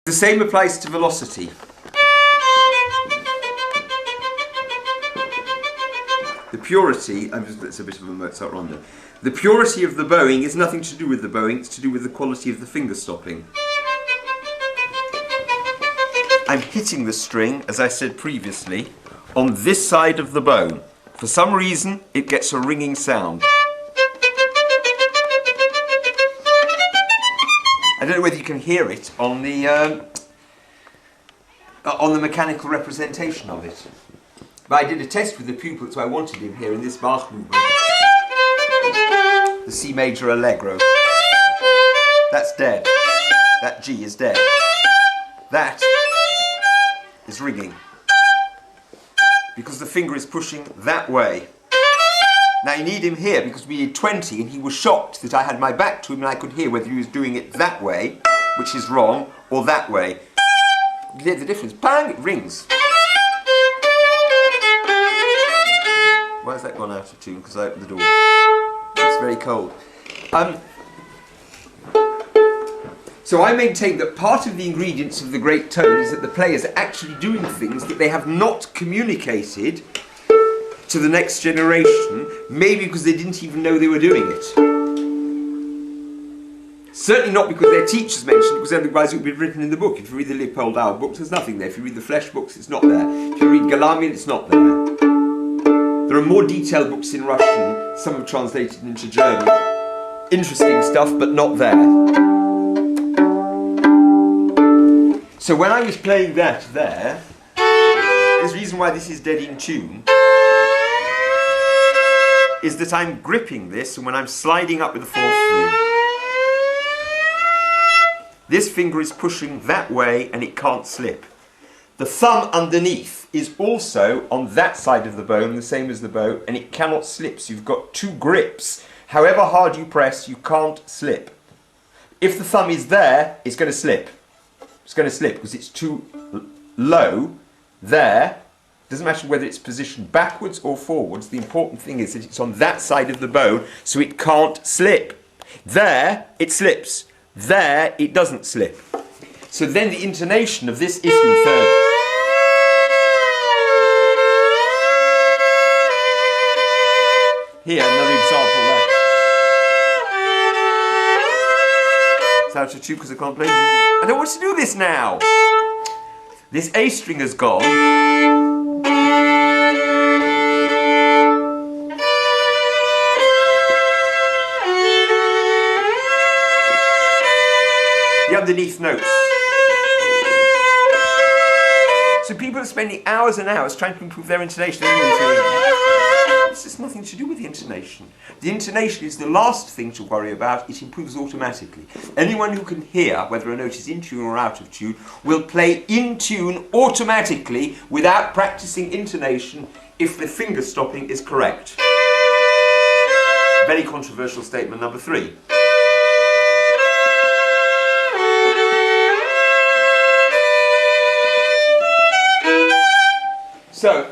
The same applies to velocity. The purity, it's a bit of a Mozart rondo. The purity of the bowing is nothing to do with the bowing, it's to do with the quality of the finger stopping. I'm hitting the string, as I said previously, on this side of the bow. For some reason, it gets a ringing sound. I don't know whether you can hear it on the mechanical representation of it. But I did a test with the pupil, so I wanted him here in this march movement. The C major allegro. That's dead. That G is dead. That is ringing. Because the finger is pushing that way. Now you need him here because we did 20 and he was shocked that I had my back to him and I could hear whether he was doing it that way, which is wrong, or that way. You hear the difference. Bang! It rings. Why has that gone out of tune? Because I opened the door. It's very cold. So I maintain that part of the ingredients of the great tone is that the players are actually doing things that they have not communicated to the next generation, maybe because they didn't even know they were doing it. Certainly not because their teachers mentioned it, because otherwise it would be written in the book. If you read the Leopold books, there's nothing there. If you read the Flesch books, it's not there. If you read Galamian, it's not there. There are more detailed books in Russian, some have translated into German. Interesting stuff, but not there. So when I was playing that there, there's a reason why this is dead in tune, is that I'm gripping this, and when I'm sliding up with the fourth string, this finger is pushing that way and it can't slip. The thumb underneath is also on that side of the bow, the same as the bow, and it cannot slip. So you've got two grips. However hard you press, you can't slip. If the thumb is there, it's going to slip. It's going to slip because it's too low there. Doesn't matter whether it's positioned backwards or forwards. The important thing is that it's on that side of the bow, so it can't slip. There, it slips. There, it doesn't slip. So then the intonation of this is in third. Here, another example there. It's out of tune because I can't play. I don't want to do this now. This A string has gone. The underneath notes. So people are spending hours and hours trying to improve their intonation. This has nothing to do with the intonation. The intonation is the last thing to worry about. It improves automatically. Anyone who can hear whether a note is in tune or out of tune will play in tune automatically without practicing intonation if the finger stopping is correct. Very controversial statement number 3. So,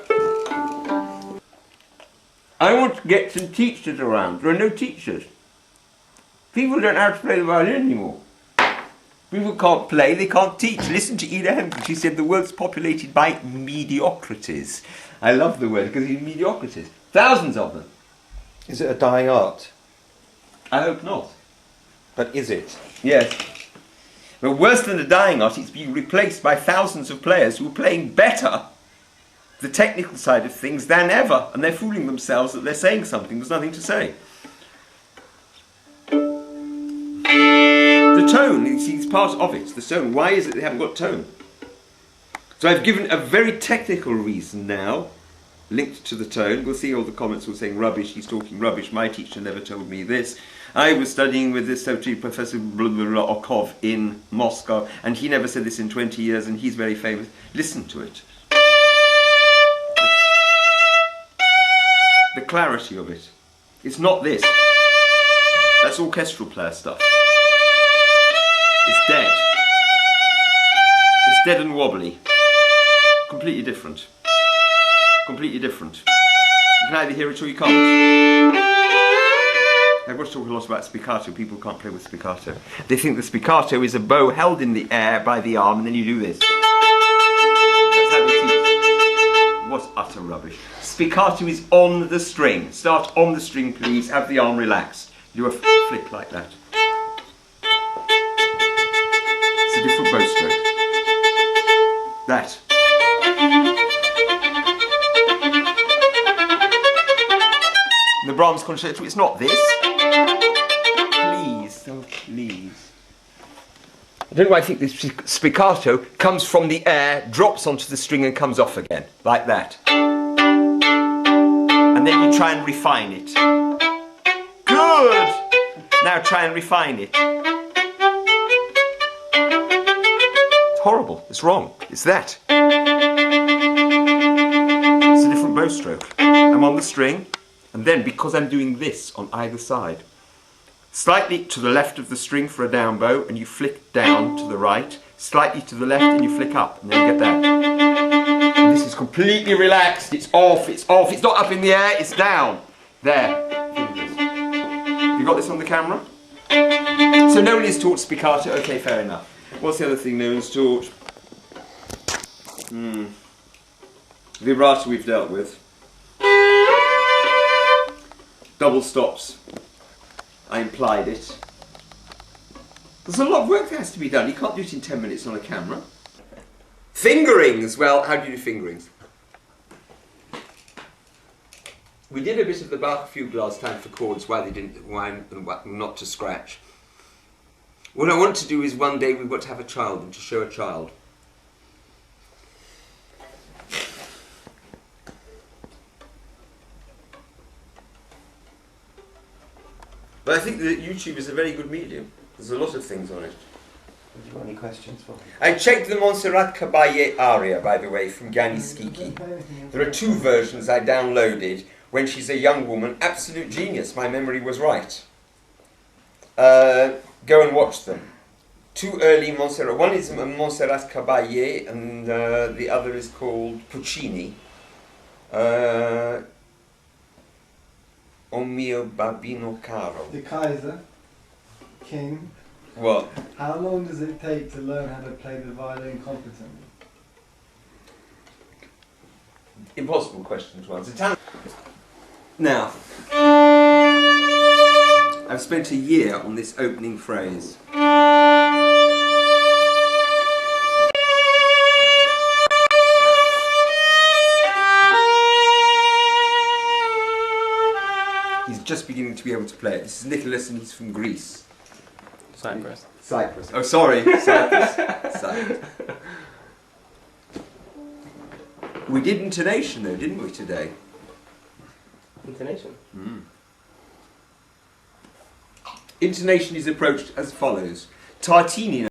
I want to get some teachers around. There are no teachers. People don't know how to play the violin anymore. People can't play, they can't teach. Listen to Ida Hemken. She said the world's populated by mediocrities. I love the word because it's mediocrities. Thousands of them. Is it a dying art? I hope not. But is it? Yes. But worse than a dying art, it's being replaced by thousands of players who are playing better the technical side of things than ever, and they're fooling themselves that they're saying something. There's nothing to say. The tone, you see, it's part of it. The tone. Why is it they haven't got tone? So I've given a very technical reason now, linked to the tone. We'll see all the comments all saying rubbish, he's talking rubbish, my teacher never told me this. I was studying with this Professor Okov in Moscow, and he never said this in 20 years, and he's very famous. Listen to it. The clarity of it. It's not this. That's orchestral player stuff. It's dead. It's dead and wobbly. Completely different. Completely different. You can either hear it or you can't. Everyone's talking a lot about spiccato. People can't play with spiccato. They think the spiccato is a bow held in the air by the arm and then you do this. That's how they teach. What utter rubbish. Spiccato is on the string. Start on the string, please. Have the arm relaxed. Do a flick like that. It's a different bow stroke. That. The Brahms concerto, it's not this. Please, oh please. I don't know why I think this spiccato comes from the air, drops onto the string and comes off again, like that. And then you try and refine it. Good! Now try and refine it. It's horrible, it's wrong, it's that. It's a different bow stroke. I'm on the string. And then, because I'm doing this on either side, slightly to the left of the string for a down bow, and you flick down to the right, slightly to the left, and you flick up, and then you get that. And this is completely relaxed, it's off, it's not up in the air, it's down. There. Have you got this on the camera? So no one is taught spiccato, okay, fair enough. What's the other thing no one's taught? Vibrato we've dealt with. Double stops. I implied it. There's a lot of work that has to be done. You can't do it in 10 minutes on a camera. Fingerings. Well, how do you do fingerings? We did a bit of the Bach fugue last time for chords, why not to scratch. What I want to do is one day we've got to have a child and to show a child. But I think that YouTube is a very good medium. There's a lot of things on it. Do you want any questions for me? I checked the Montserrat Caballé aria, by the way, from Gianni Schicchi. There are 2 versions I downloaded when she's a young woman. Absolute genius, my memory was right. Go and watch them. 2 early Montserrat. One is Montserrat Caballé and the other is called Puccini. O mio babino caro. The Kaiser, King. What? How long does it take to learn how to play the violin competently? Impossible question to answer. Now, I've spent a year on this opening phrase. He's just beginning to be able to play it. This is Nicholas and he's from Greece. Cyprus. Cyprus. Oh, sorry. Cyprus. Cyprus. We did intonation though, didn't we, today? Intonation? Intonation is approached as follows. Tartini